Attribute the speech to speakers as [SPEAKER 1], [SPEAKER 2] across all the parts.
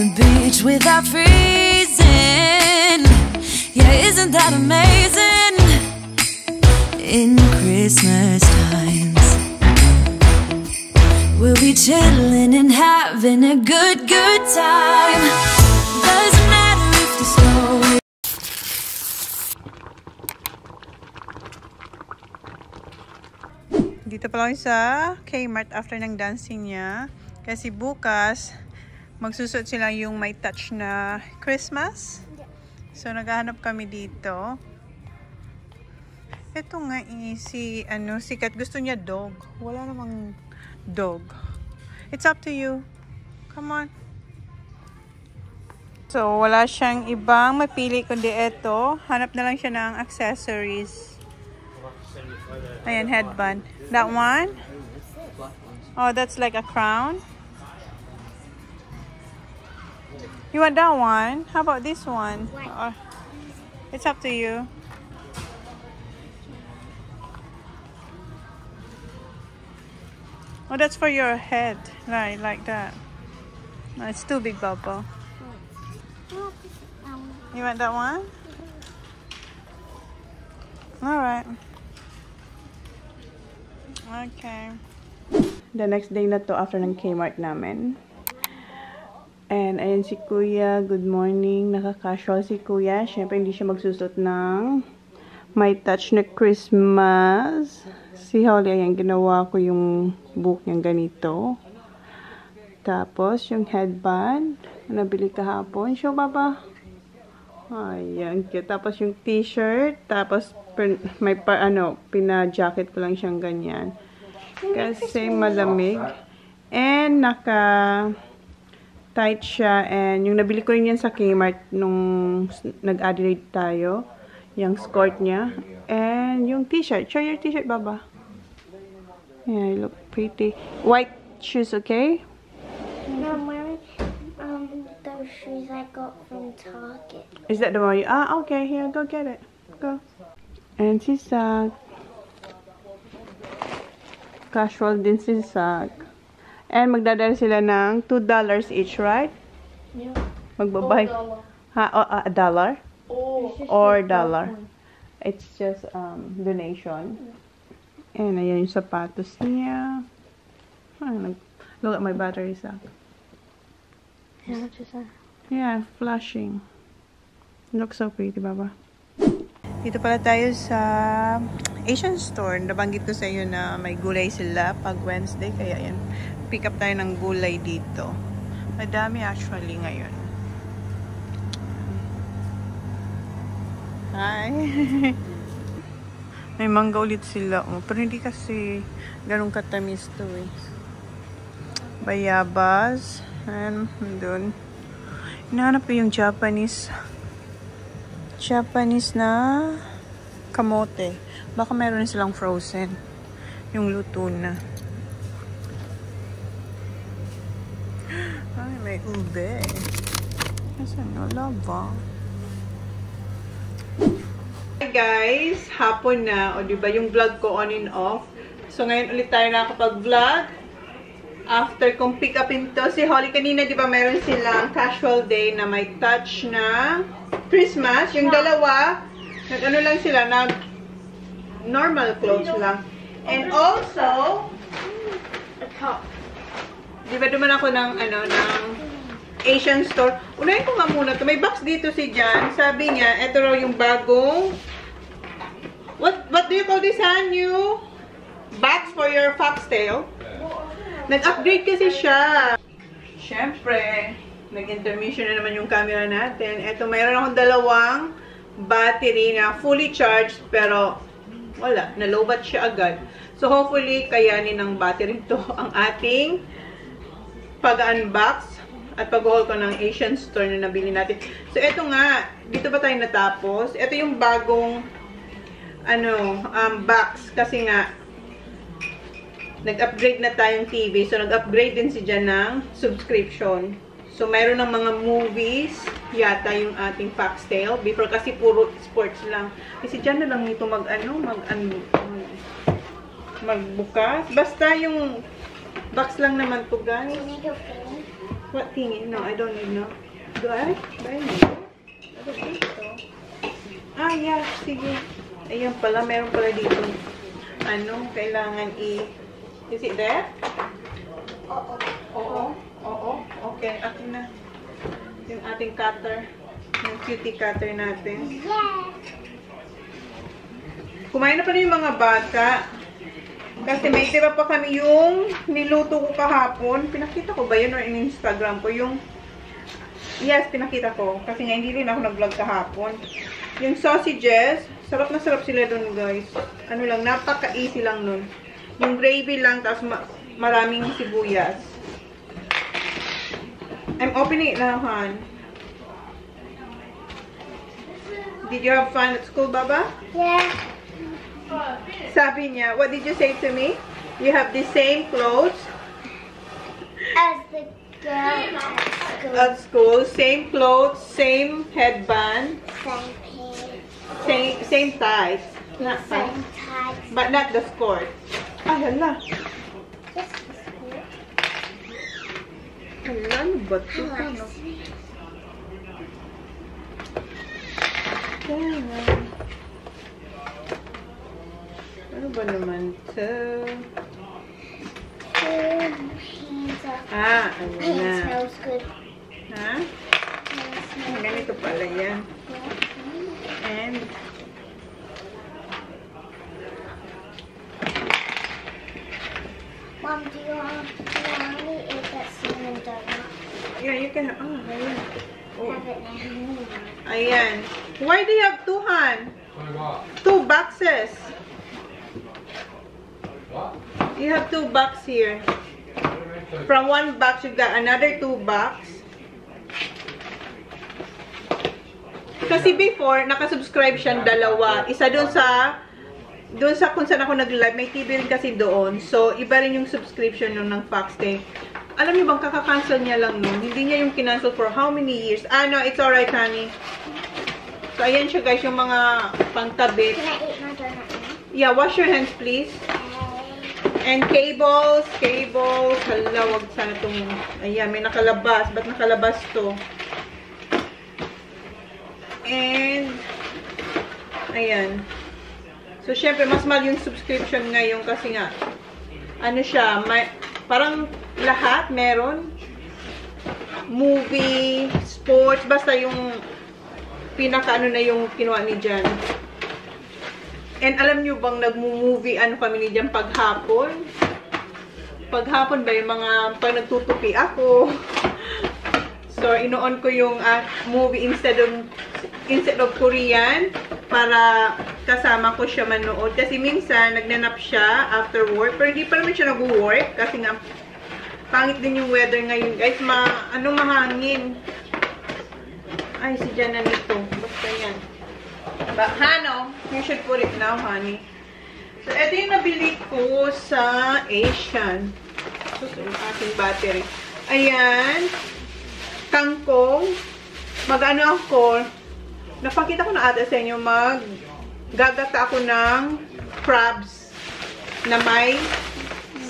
[SPEAKER 1] the beach without freezing. Yeah, isn't that amazing? In Christmas times, we'll be chilling and having a good time. Doesn't matter if the snow is
[SPEAKER 2] dito pa lang sa Kmart after ng dancing niya. Kasi bukas, magsusot sila yung may touch na Christmas. So, naghahanap kami dito. Ito nga si Kat. Gusto niya dog. Wala namang dog. It's up to you. Come on. So, wala siyang ibang mapili kundi ito. Hanap na lang siya ng accessories. Ayan, headband. That one? Oh, that's like a crown. You want that one? How about this one? It's up to you. Oh, that's for your head. Right, like that. No, it's too big, Bubble. You want that one? Alright. Okay. The next day na to after ng Kmart namin. And ayan si Kuya. Good morning. Naka-casual si Kuya. Siyempre hindi siya magsusot ng may touch na Christmas. Si Holly, ayan, ginawa ko yung book niyang ganito. Tapos yung headband. Nabili kahapon. Show, Baba. Ayan, cute. Tapos yung t-shirt. Tapos may pina-jacket ko lang siyang ganyan. Kasi malamig. And naka-tight siya. And yung nabili ko rin yan sa Kmart nung nag-Adelaide tayo. Yung skirt niya. And yung t-shirt. Show your t-shirt, Baba. Yeah, you look pretty. White shoes, okay?
[SPEAKER 3] I'm wearing those shoes I got from Target.
[SPEAKER 2] Is that the one you... okay. Here, go get it. Go. And si Zach. Casual din si Zach. And magdadala sila ng $2 each, right?
[SPEAKER 3] Yeah.
[SPEAKER 2] Magbabay. $1? Or $1? It's just donation. And ayan yung sapatos niya. Look at my battery, Zach.
[SPEAKER 3] Yeah, just
[SPEAKER 2] Yeah, flashing. Looks so pretty, Baba. Dito pala tayo sa Asian store. Nabanggit ko sa iyo na may gulay sila pag Wednesday. Kaya yan, pick up tayo ng gulay dito. Madami actually ngayon. Hi! May mangga ulit sila. Pero hindi kasi ganun katamis to eh. Bayabas. And doon. Hinahanap ko yung Japanese na kamote. Baka meron silang frozen. Yung luto na. Ay, may ube. Asan yung lava? Hi guys! Hapon na. O diba yung vlog ko on and off. So ngayon ulit tayo nakapag-vlog. After kong pick upin to, si Holly kanina, di ba meron silang casual day na may touch na Christmas. Yung dalawa, nag-ano lang sila, na normal clothes lang. And also, di ba duman ako ng, ng Asian store. Unahin ko nga muna to. May box dito si Jan. Sabi niya, ito raw yung bagong, what do you call this, new box for your foxtail? Nag-upgrade kasi siya. Siyempre, nag-intermission na naman yung camera natin. Ito, mayroon akong dalawang battery na fully charged, pero wala, nalobat siya agad. So, hopefully, kayanin ng battery to ang ating pag-unbox at pag-haul ko ng Asian store na nabili natin. So, ito nga, dito ba tayo natapos? Ito yung bagong box kasi nga nag-upgrade na tayong TV. So, nag-upgrade din si Jan ng subscription. So, mayroon ng mga movies yata yung ating foxtail. Before kasi puro sports lang. Kasi Jan na lang ito magbukas. Basta yung box lang naman to, guys. What thingy? No, I don't need no. Do I? Do I need it? I don't think so. Ah, yeah. Sige. Ayan pala. Meron pala dito. Ano? Kailangan Is it there? Oo. Oo. Oo. Okay. Akin na. Yung ating cutter. Yung cutie cutter natin.
[SPEAKER 3] Yeah.
[SPEAKER 2] Kumain na pala yung mga bata. Kasi may diba pa kami yung niluto ko kahapon. Pinakita ko ba yun or in Instagram ko? Yung, yes, pinakita ko. Kasi nga hindi rin ako nag-vlog kahapon. Yung sausages, sarap na sarap sila dun guys. Ano lang, napaka-easy lang nun. Yung gravy lang, tapos maraming sibuyas. I'm opening it now, Han. Did you have fun at school, Baba?
[SPEAKER 3] Yeah.
[SPEAKER 2] Sabi niya, what did you say to me? You have the same clothes
[SPEAKER 3] As the girl
[SPEAKER 2] at school, same clothes, same headband,
[SPEAKER 3] same pants,
[SPEAKER 2] same ties, not
[SPEAKER 3] same tags.
[SPEAKER 2] but not the skirt. Ah, hala.
[SPEAKER 3] This is cool.
[SPEAKER 2] Hala, ano ba ito?
[SPEAKER 3] I like
[SPEAKER 2] Ano?
[SPEAKER 3] sweet.
[SPEAKER 2] Ano ba naman ito?
[SPEAKER 3] Hands up.
[SPEAKER 2] Ah, ano
[SPEAKER 3] It
[SPEAKER 2] na.
[SPEAKER 3] smells good.
[SPEAKER 2] Ha?
[SPEAKER 3] It smells
[SPEAKER 2] Ganito pala yan.
[SPEAKER 3] good.
[SPEAKER 2] And,
[SPEAKER 3] Mom, do you want to eat that cinnamon donut?
[SPEAKER 2] yeah, you can, oh, ayan. Oh.
[SPEAKER 3] Have it now.
[SPEAKER 2] Ayan. Why do you have two, Han? 2 boxes. You have 2 boxes here. From 1 box, you got another 2 box. Kasi before, nakasubscribe siyang 2. Isa doon sa kung saan ako nag-live. May TV rin kasi doon. So, iba rin yung subscription nun ng Foxtay. Alam niyo bang, kaka-cancel niya lang nun. Hindi niya yung kinancel for how many years? Ah, no, it's alright, honey. So, ayan siya, guys, yung mga pangtabit.
[SPEAKER 3] Can I eat my donut now?
[SPEAKER 2] Yeah, wash your hands, please. And cables. Hala, wag sana itong... Ayan, may nakalabas. Ba't nakalabas to? And... Ayan. So, syempre, mas mahal yung subscription ngayon kasi nga, ano siya, may, parang lahat meron. Movie, sports, basta yung pinaka-ano na yung kinuha ni Jan. And alam nyo bang nagmo-movie ano kami ni Jan paghapon? Paghapon ba yung mga, pag nagtutupi ako. So, ino-on ko yung movie instead of Korean para kasama ko siya manood. Kasi minsan, nagnanap siya after work. Pero hindi pa naman siya nag-work. Kasi nga, pangit din yung weather ngayon, guys. Mahangin. Ay, si Jan na nito. Basta yan. But, Hano, you should put it now, honey. So, ito yung nabili ko sa Asian. So, yung aking battery. Ayan. Kangkong. Mag-ano ako. Napakita ko na ata sa inyo, gagata ako ng crabs na may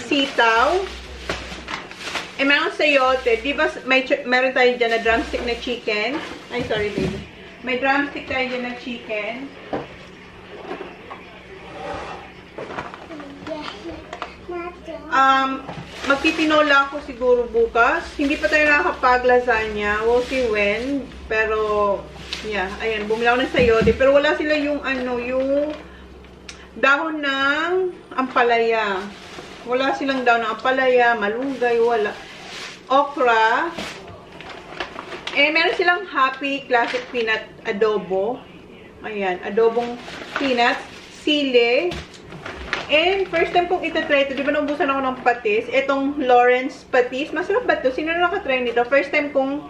[SPEAKER 2] sitaw. Eh, meron sayote. Di ba, meron tayo dyan na drumstick na chicken. Ay, sorry, baby. May drumstick tayo dyan na chicken. Magtitinola ako siguro bukas. Hindi pa tayo nakakapag-lasagna. We'll see when. Pero, yeah, ayan, bumili ako ng sayote. Pero wala sila yung, yung dahon ng ampalaya. Wala silang dahon ng ampalaya, malunggay, wala. Okra. Eh, meron silang Happy Classic Peanut Adobo. Ayan, adobong peanuts, sili. And, first time kong itatry ito. Di ba naubusan ako ng patis? Itong Lawrence patis. Masarap ba ito? Sino na nakatry nito? First time kong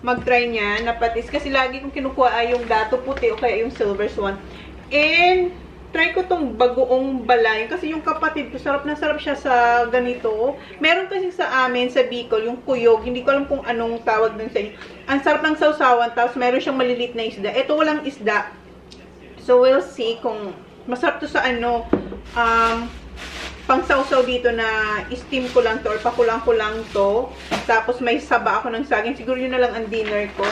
[SPEAKER 2] mag-try niya na patis. Kasi lagi kong kinukuha ay yung dato puti o kaya yung silver swan. And, try ko tong bagoong balay. Kasi yung kapatid ko, sarap na sarap siya sa ganito. Meron kasi sa amin, sa Bicol, yung kuyog. Hindi ko alam kung anong tawag dun sa inyo. Ang sarap ng sausawan, tapos meron siyang malilit na isda. Ito walang isda. So, we'll see kung masarap to sa pangsawsaw dito na steam ko lang to or pakulang ko lang to. Tapos may saba ako ng saging. Siguro yun na lang ang dinner ko.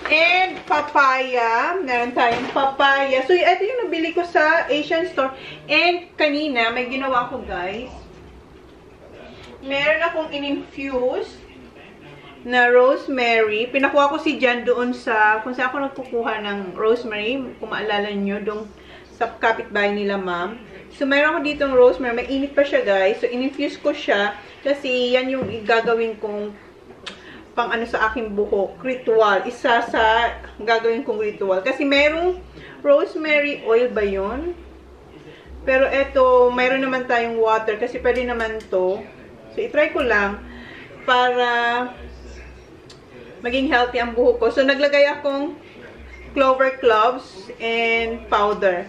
[SPEAKER 2] And papaya. Meron tayong papaya. So, ito yung nabili ko sa Asian store. And kanina, may ginawa ko, guys. Meron akong in-infuse na rosemary. Pinakuha ko si Jan doon sa, kung saan ako nagkukuha ng rosemary, kung maalala nyo, doon sa kapitbahay nila, ma'am. So, meron ako ditong rosemary. May init pa siya, guys. So, in-infuse ko siya kasi yan yung gagawin kong pang ano sa aking buhok. Ritual. Isa sa gagawin kong ritual. Kasi merong rosemary oil ba yun? Pero eto, mayroon naman tayong water kasi pwede naman to. So, itry ko lang para maging healthy ang buhok ko. So, naglagay akong clover cloves and powder.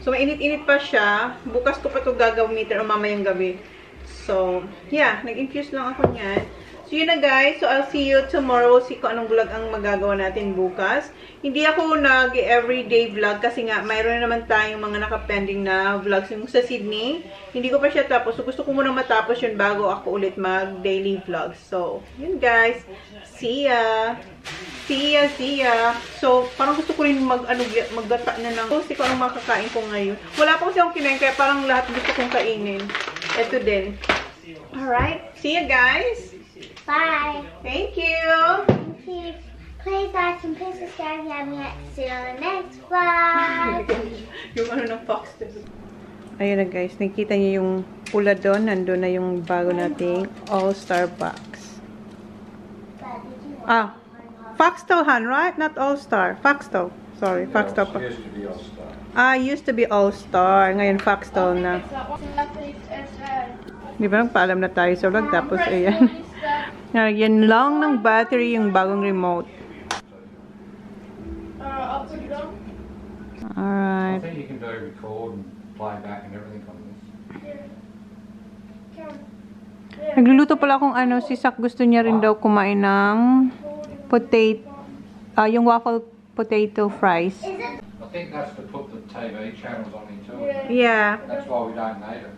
[SPEAKER 2] So, mainit-init pa siya. Bukas ko pa ito gagamitin o mamayang gabi. So, yeah. Nag-infuse lang ako niyan. So, yun na guys. So, I'll see you tomorrow. See ko anong vlog ang magagawa natin bukas. Hindi ako nag-everyday vlog kasi nga, mayroon na naman tayong mga nakapending na vlogs. Yung sa Sydney, hindi ko pa siya tapos. So, gusto ko muna matapos yun bago ako ulit mag-daily vlog. So, yun guys. See ya! See ya! See ya! So, parang gusto ko rin maggata na ng... Gusto ko anong makakain ko ngayon. Wala pa kasi akong kinain, kaya parang lahat gusto kong kainin. Ito din. Alright. See ya guys!
[SPEAKER 3] Bye.
[SPEAKER 2] Thank you.
[SPEAKER 3] Thank you. Please like and please subscribe. See you on the next vlog.
[SPEAKER 2] Yung ano ng fox. Ayun na guys, nakita niyo yung pula doon. Nandun na yung bago nating All-Star box. Ah, Foxtel Han, right? Not All-Star. Foxtel. Sorry, Foxtel.
[SPEAKER 4] Used to be All-Star.
[SPEAKER 2] Ah, used to be All-Star. Ngayon Foxtel na. Di ba? Nagpaalam na tayo sa vlog. Tapos, ayan. Yan lang ng battery yung bagong remote.
[SPEAKER 4] I
[SPEAKER 2] Alright.
[SPEAKER 4] think you can do record and play back and everything on this.
[SPEAKER 2] Nagluluto pala kung ano, si Sak gusto niya rin daw kumain ng potato, yung waffle potato fries.
[SPEAKER 4] I think that's to put the TV channels on into it.
[SPEAKER 2] Yeah.
[SPEAKER 4] That's why we don't need it.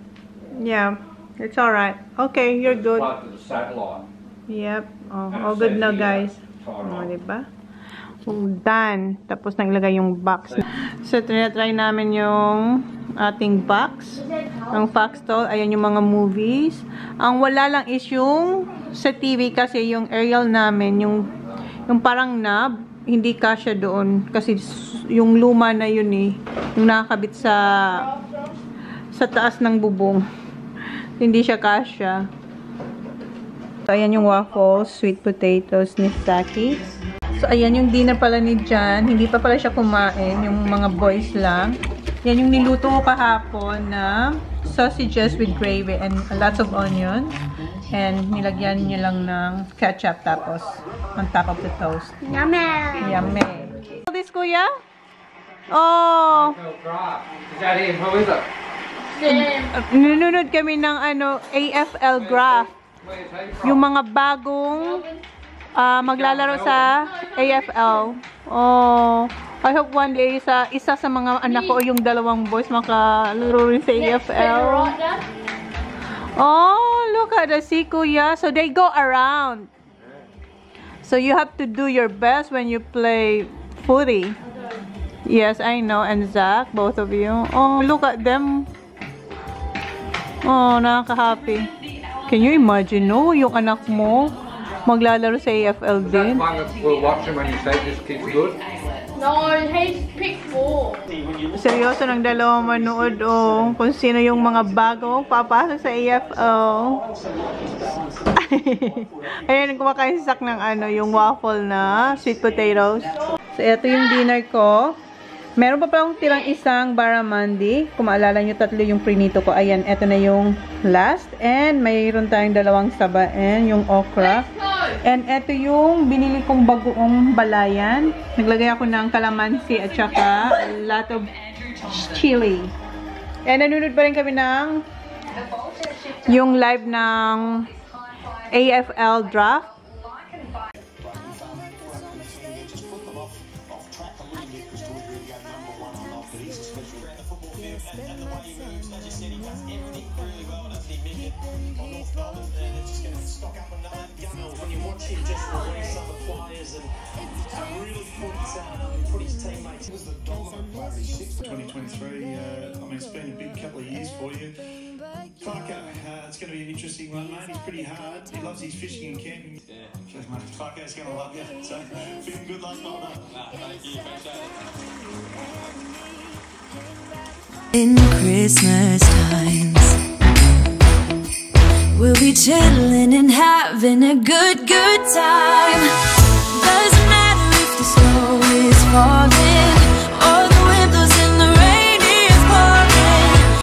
[SPEAKER 2] Yeah. It's alright. Okay, you're
[SPEAKER 4] It's
[SPEAKER 2] good.
[SPEAKER 4] plugged to the satellite.
[SPEAKER 2] Yep. Oh,
[SPEAKER 4] And
[SPEAKER 2] all
[SPEAKER 4] it
[SPEAKER 2] good
[SPEAKER 4] says
[SPEAKER 2] now,
[SPEAKER 4] here,
[SPEAKER 2] guys.
[SPEAKER 4] turn
[SPEAKER 2] Oh,
[SPEAKER 4] on.
[SPEAKER 2] diba? Done. Tapos naglagay yung box. So, try namin yung ating box ng Foxtel. Ayan yung mga movies. Ang wala lang is yung sa TV kasi yung aerial namin, yung parang knob, hindi kasya doon. Kasi yung luma na yun eh. Yung nakakabit sa taas ng bubong. Hindi siya kasya. So, ayan yung waffles, sweet potatoes ni Saki. So, ayan yung dinner pala ni Jan. Hindi pa pala siya kumain. Yung mga boys lang. Yan yung niluto ko kahapon na sausages with gravy and lots of onion. And nilagyan niya lang ng ketchup tapos on top of the toast.
[SPEAKER 3] Yummy.
[SPEAKER 2] Yummy. This, kuya? Oh!
[SPEAKER 4] Is that him? Who is it?
[SPEAKER 2] Nununod kami ng ano, AFL graph.
[SPEAKER 4] Where's he from?
[SPEAKER 2] Yung mga bagong maglalaro sa AFL. Oh, I hope one day isa sa mga anak ko o yung dalawang boys makalaro rin sa AFL. Oh, look at the si kuya. So they go around. So you have to do your best when you play footy. Yes, I know. And Zach, both of you. Oh, look at them. Oh, nakaka-happy. Can you imagine, no? Yung anak mo maglalaro sa AFL
[SPEAKER 4] Is that
[SPEAKER 2] din.
[SPEAKER 4] one that we're watching when you say this kid's good?
[SPEAKER 5] No, he's picked 4.
[SPEAKER 2] Seryoso ng dalawang manood kung sino yung mga bago papasok sa AFL. Ayan, kumakain si Sak ng ano, yung waffle na sweet potatoes. So, ito yung dinner ko. Meron pa palang tirang isang barramundi. Kung maalala nyo, 3 yung prinito ko. Ayan, ito na yung last. And mayroon tayong dalawang saba and yung okra. And ito yung binili kong bagoong balayan. Naglagay ako ng kalamansi at saka a lot of chili. And nanonood pa rin kami ng yung live ng AFL draft.
[SPEAKER 1] Spend that sun.
[SPEAKER 6] stock up and when you watch him just release other players and really put his teammates. He was the dominant player in 2023. I mean, it's been a big couple of years for you. Farko, it's going to be an interesting one, mate. He's pretty hard. He loves his fishing and camping. Yeah. Cheers, mate. Farko's going to love you. So, big good luck, well done.
[SPEAKER 7] Thank you. Appreciate it.
[SPEAKER 1] In Christmas times, we'll be chilling and having a good time. Doesn't matter if the snow is falling.